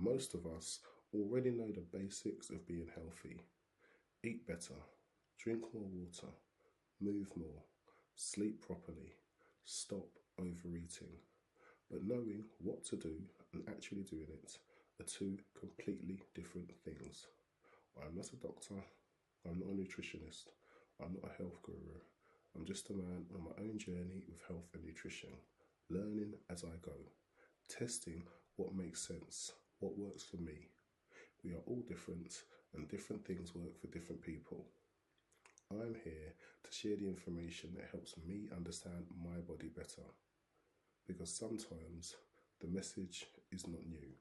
Most of us already know the basics of being healthy. Eat better, drink more water, move more, sleep properly, stop overeating. But knowing what to do and actually doing it are two completely different things. I'm not a doctor, I'm not a nutritionist, I'm not a health guru. I'm just a man on my own journey with health and nutrition, learning as I go, testing what makes sense, what works for me. We are all different and different things work for different people. I'm here to share the information that helps me understand my body better, because sometimes the message is not new.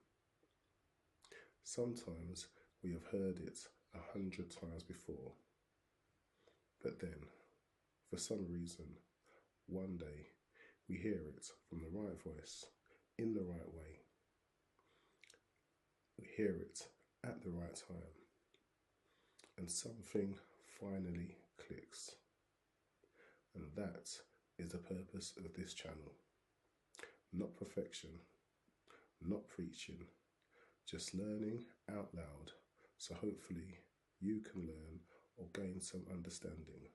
Sometimes we have heard it 100 times before, but then, for some reason, one day we hear it from the right voice, in the right way. We hear it at the right time, and something finally clicks. And that is the purpose of this channel. Not perfection, not preaching, just learning out loud, so hopefully you can learn or gain some understanding,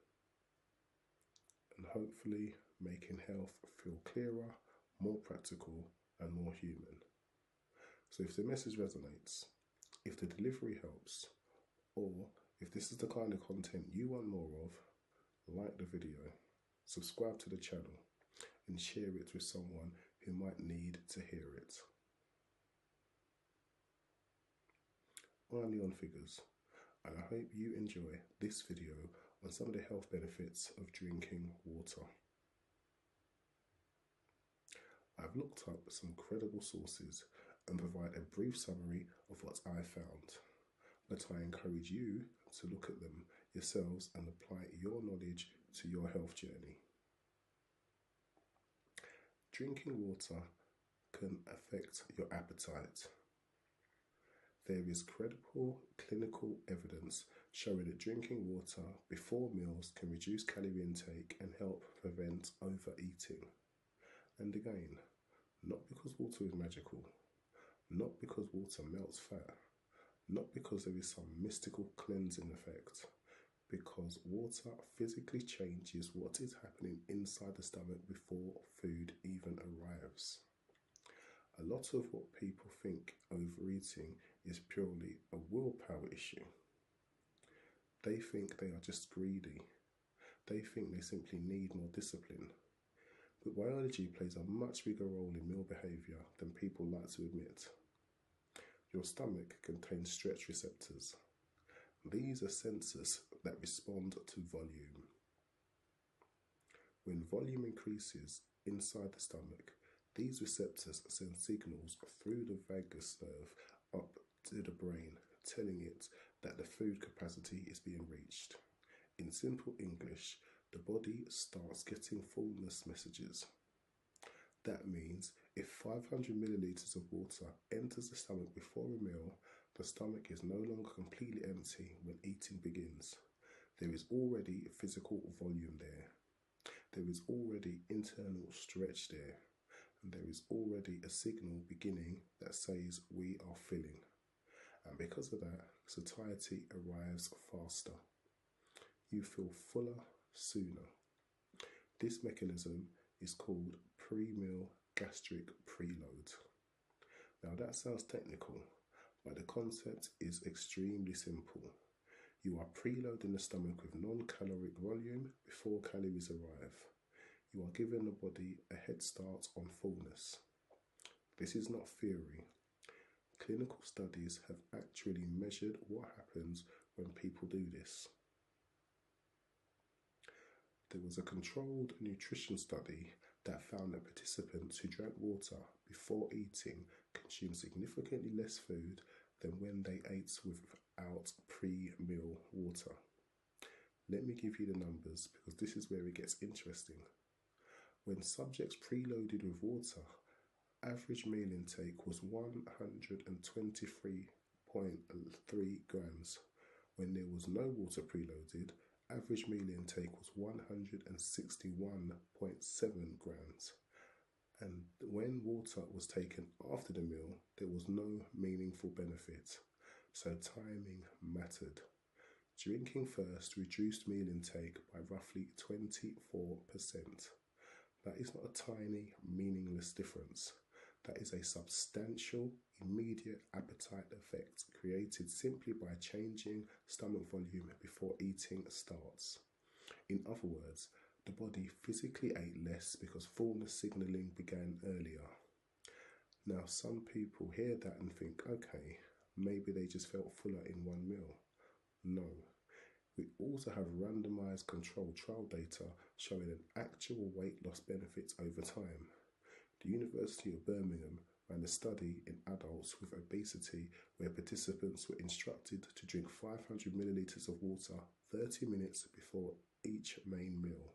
and hopefully making health feel clearer, more practical and more human. So if the message resonates, if the delivery helps, or if this is the kind of content you want more of, like the video, subscribe to the channel and share it with someone who might need to hear it. I'm Leon Figures, and I hope you enjoy this video on some of the health benefits of drinking water. I've looked up some credible sources and provide a brief summary of what I found, but I encourage you to look at them yourselves and apply your knowledge to your health journey. Drinking water can affect your appetite. There is credible clinical evidence showing that drinking water before meals can reduce calorie intake and help prevent overeating. And again, not because water is magical, not because water melts fat, not because there is some mystical cleansing effect, because water physically changes what is happening inside the stomach before food even arrives. A lot of what people think overeating is purely a willpower issue. They think they are just greedy. They think they simply need more discipline. But biology plays a much bigger role in meal behaviour than people like to admit. Your stomach contains stretch receptors. These are sensors that respond to volume. When volume increases inside the stomach, these receptors send signals through the vagus nerve up to the brain, telling it that the food capacity is being reached. In simple English, the body starts getting fullness messages. That means if 500 millilitres of water enters the stomach before a meal, the stomach is no longer completely empty when eating begins. There is already physical volume there. There is already internal stretch there. And there is already a signal beginning that says we are filling. And because of that, satiety arrives faster. You feel fuller sooner. This mechanism is called pre-meal gastric preload. Now that sounds technical, but the concept is extremely simple. You are preloading the stomach with non-caloric volume before calories arrive. You are giving the body a head start on fullness. This is not theory. Clinical studies have actually measured what happens when people do this. There was a controlled nutrition study that found that participants who drank water before eating consumed significantly less food than when they ate without pre-meal water. Let me give you the numbers because this is where it gets interesting. When subjects preloaded with water, average meal intake was 123.3 grams. When there was no water preloaded, average meal intake was 161.7 grams. And when water was taken after the meal, there was no meaningful benefit. So timing mattered. Drinking first reduced meal intake by roughly 24%. That is not a tiny, meaningless difference. That is a substantial, immediate appetite effect created simply by changing stomach volume before eating starts. In other words, the body physically ate less because fullness signaling began earlier. Now, some people hear that and think, okay, maybe they just felt fuller in one meal. No. We also have randomized controlled trial data showing an actual weight loss benefit over time. The University of Birmingham ran a study in adults with obesity where participants were instructed to drink 500 milliliters of water 30 minutes before each main meal.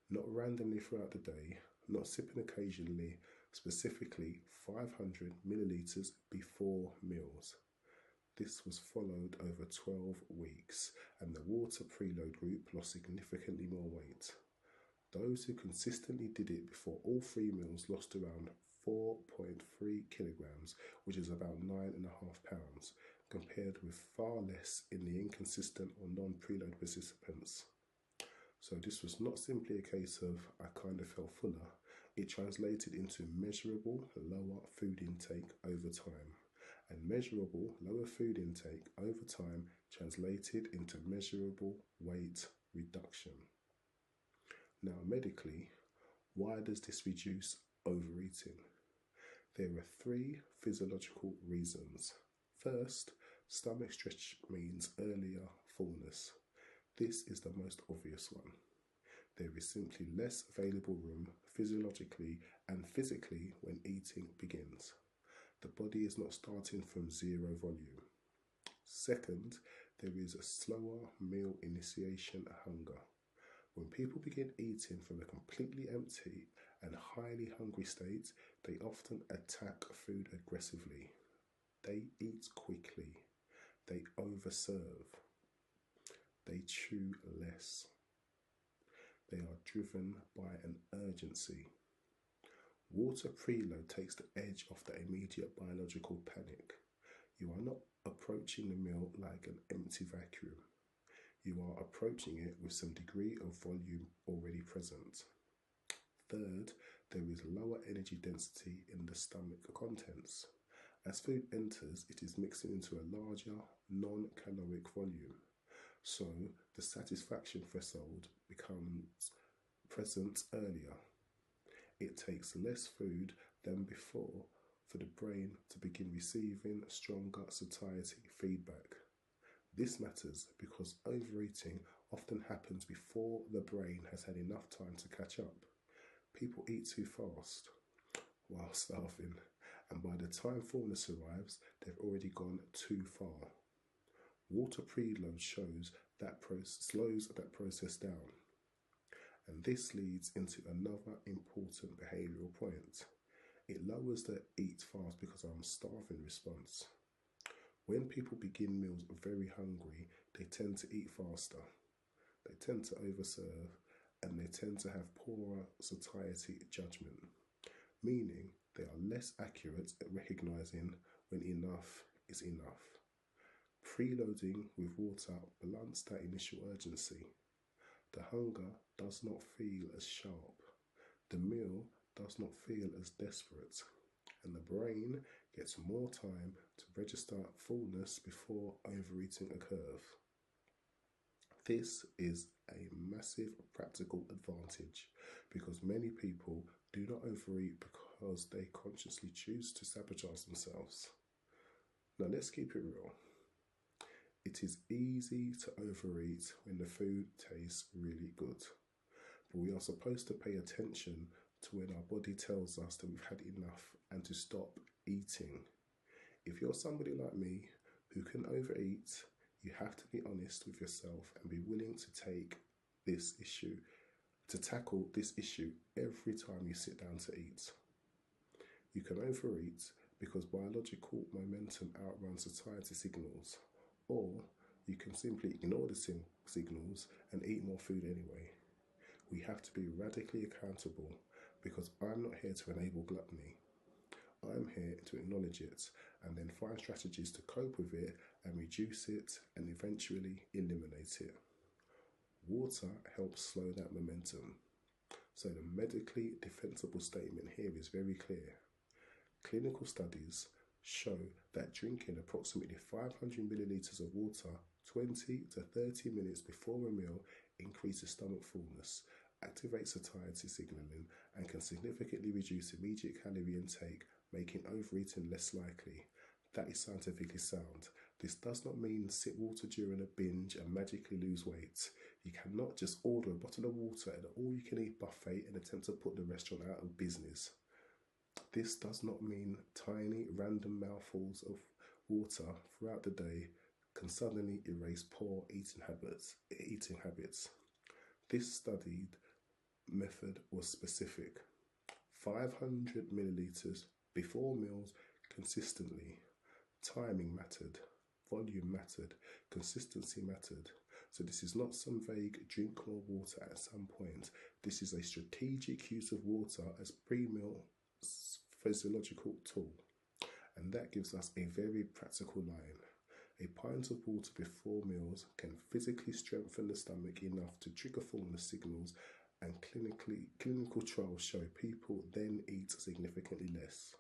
Not randomly throughout the day, not sipping occasionally, specifically 500 milliliters before meals. This was followed over 12 weeks, and the water preload group lost significantly more weight. Those who consistently did it before all 3 meals lost around 4.3 kilograms, which is about 9.5 pounds, compared with far less in the inconsistent or non-preload participants. So this was not simply a case of I kind of felt fuller. It translated into measurable lower food intake over time. And measurable lower food intake over time translated into measurable weight reduction. Now, medically, why does this reduce overeating? There are 3 physiological reasons. First, stomach stretch means earlier fullness. This is the most obvious one. There is simply less available room physiologically and physically when eating begins. The body is not starting from 0 volume. Second, there is a slower meal initiation hunger. When people begin eating from a completely empty and highly hungry state, they often attack food aggressively. They eat quickly. They overserve. They chew less. They are driven by an urgency. Water preload takes the edge off the immediate biological panic. You are not approaching the meal like an empty vacuum. You are approaching it with some degree of volume already present. Third, there is lower energy density in the stomach contents. As food enters, it is mixing into a larger, non-caloric volume. So the satisfaction threshold becomes present earlier. It takes less food than before for the brain to begin receiving stronger satiety feedback. This matters because overeating often happens before the brain has had enough time to catch up. People eat too fast while starving, and by the time fullness arrives, they've already gone too far. Water preload slows that process down. And this leads into another important behavioural point. It lowers the eat fast because I'm starving response. When people begin meals very hungry, they tend to eat faster. They tend to overserve, and they tend to have poorer satiety judgment, meaning they are less accurate at recognising when enough is enough. Preloading with water blunts that initial urgency. The hunger does not feel as sharp. The meal does not feel as desperate. And the brain gets more time to register fullness before overeating occurs. This is a massive practical advantage because many people do not overeat because they consciously choose to sabotage themselves. Now let's keep it real. It is easy to overeat when the food tastes really good, but we are supposed to pay attention to when our body tells us that we've had enough and to stop eating. If you're somebody like me who can overeat, you have to be honest with yourself and be willing to tackle this issue every time you sit down to eat. You can overeat because biological momentum outruns satiety signals, or you can simply ignore the signals and eat more food anyway. We have to be radically accountable because I'm not here to enable gluttony. I'm here to acknowledge it and then find strategies to cope with it and reduce it and eventually eliminate it. Water helps slow that momentum. So the medically defensible statement here is very clear. Clinical studies show that drinking approximately 500 millilitres of water 20 to 30 minutes before a meal increases stomach fullness, activates satiety signalling, and can significantly reduce immediate calorie intake, making overeating less likely. That is scientifically sound. This does not mean sip water during a binge and magically lose weight. You cannot just order a bottle of water at an all-you-can-eat buffet and attempt to put the restaurant out of business. This does not mean tiny random mouthfuls of water throughout the day can suddenly erase poor eating habits. This studied method was specific. 500 millilitres before meals consistently. Timing mattered, volume mattered, consistency mattered. So this is not some vague drink more water at some point. This is a strategic use of water as pre-meal physiological tool. And that gives us a very practical line. A pint of water before meals can physically strengthen the stomach enough to trigger fullness signals, and clinical trials show people then eat significantly less.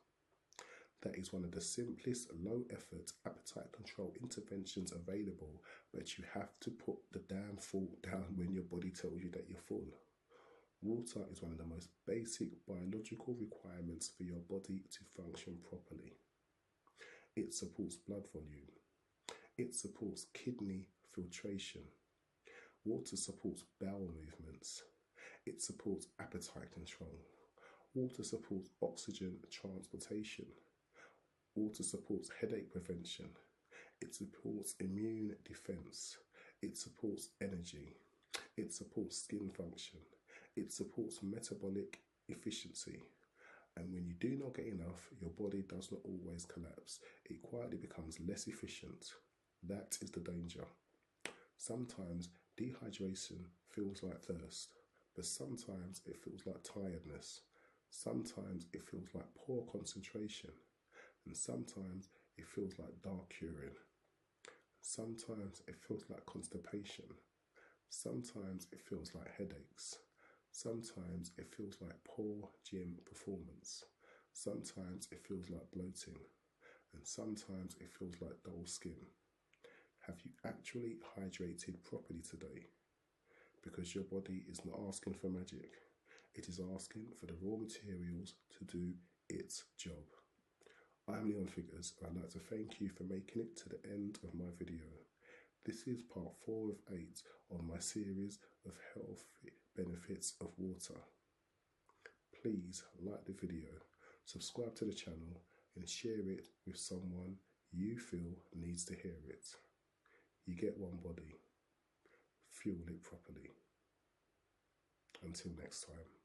That is one of the simplest, low-effort appetite control interventions available, but you have to put the damn fork down when your body tells you that you're full. Water is one of the most basic biological requirements for your body to function properly. It supports blood volume. It supports kidney filtration. Water supports bowel movements. It supports appetite control. Water supports oxygen transportation. Water supports headache prevention. It supports immune defense. It supports energy. It supports skin function. It supports metabolic efficiency. And when you do not get enough, your body does not always collapse. It quietly becomes less efficient. That is the danger. Sometimes dehydration feels like thirst, but sometimes it feels like tiredness. Sometimes it feels like poor concentration. And sometimes it feels like dark urine. Sometimes it feels like constipation. Sometimes it feels like headaches. Sometimes it feels like poor gym performance. Sometimes it feels like bloating. And sometimes it feels like dull skin. Have you actually hydrated properly today? Because your body is not asking for magic. It is asking for the raw materials to do its job. I'm Leon Figures, and I'd like to thank you for making it to the end of my video. This is part 4 of 8 on my series of health benefits of water. Please like the video, subscribe to the channel, and share it with someone you feel needs to hear it. You get one body. Fuel it properly. Until next time.